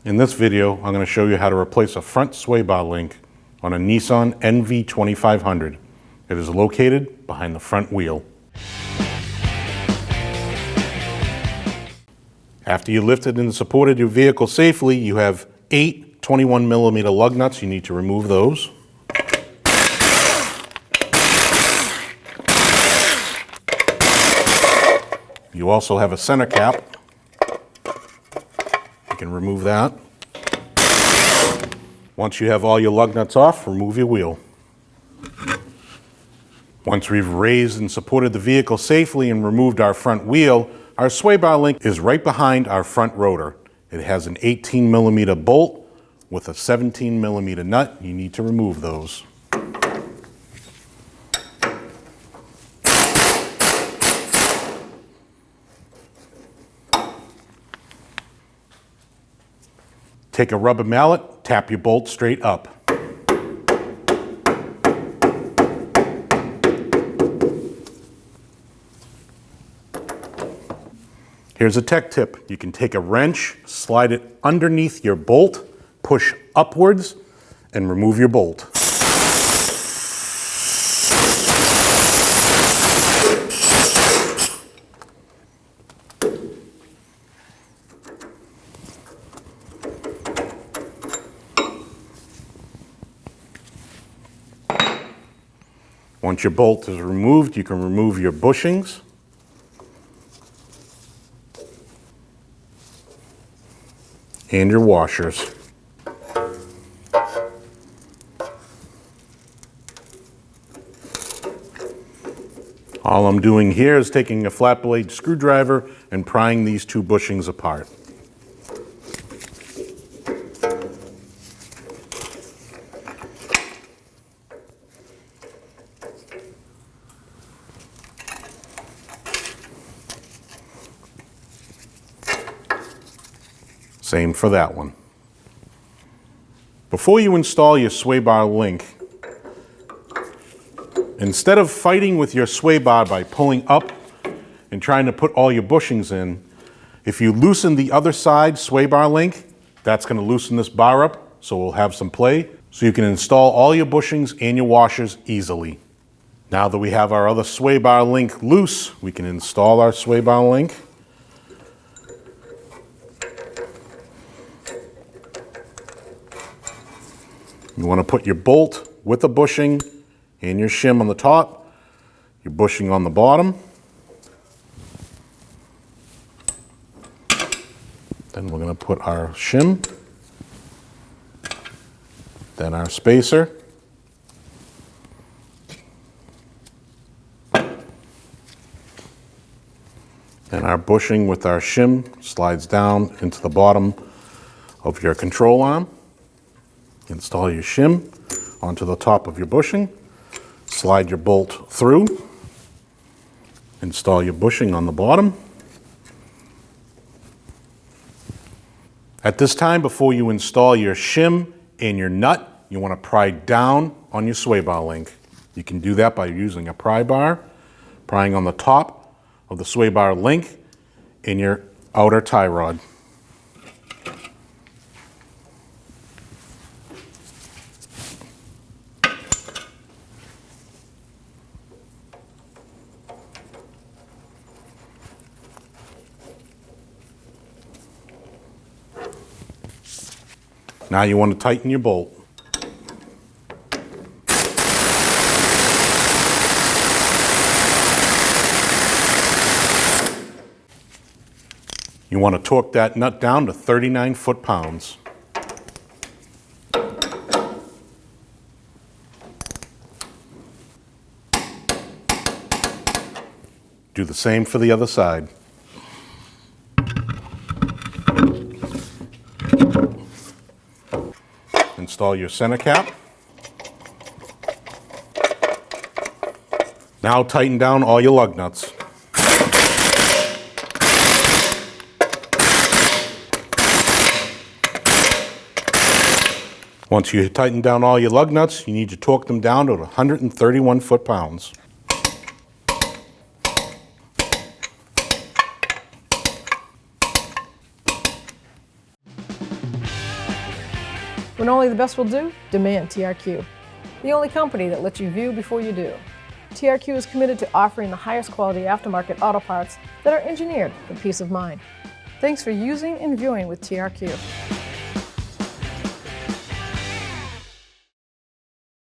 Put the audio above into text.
In this video, I'm going to show you how to replace a front sway bar link on a Nissan NV2500. It is located behind the front wheel. After you lifted and supported your vehicle safely, you have 8 21mm lug nuts. You need to remove those. You also have a center cap. You can remove that. Once you have all your lug nuts off, remove your wheel. Once we've raised and supported the vehicle safely and removed our front wheel, our sway bar link is right behind our front rotor. It has an 18mm bolt with a 17mm nut. You need to remove those. Take a rubber mallet, tap your bolt straight up. Here's a tech tip. You can take a wrench, slide it underneath your bolt, push upwards, and remove your bolt. Once your bolt is removed, you can remove your bushings. And your washers. All I'm doing here is taking a flat blade screwdriver and prying these two bushings apart. Same for that one. Before you install your sway bar link, instead of fighting with your sway bar by pulling up and trying to put all your bushings in, if you loosen the other side sway bar link, that's going to loosen this bar up, so we'll have some play, so you can install all your bushings and your washers easily. Now that we have our other sway bar link loose, we can install our sway bar link. You want to put your bolt with the bushing and your shim on the top, your bushing on the bottom. Then we're going to put our shim, then our spacer, and our bushing with our shim slides down into the bottom of your control arm. Install your shim onto the top of your bushing, slide your bolt through, install your bushing on the bottom. At this time, before you install your shim and your nut, you want to pry down on your sway bar link. You can do that by using a pry bar, prying on the top of the sway bar link and your outer tie rod. Now you want to tighten your bolt. You want to torque that nut down to 39 foot-pounds. Do the same for the other side. Install your center cap. Now tighten down all your lug nuts. Once you tighten down all your lug nuts, you need to torque them down to 131 foot-pounds. When only the best will do, demand TRQ. The only company that lets you view before you do. TRQ is committed to offering the highest quality aftermarket auto parts that are engineered for peace of mind. Thanks for using and viewing with TRQ.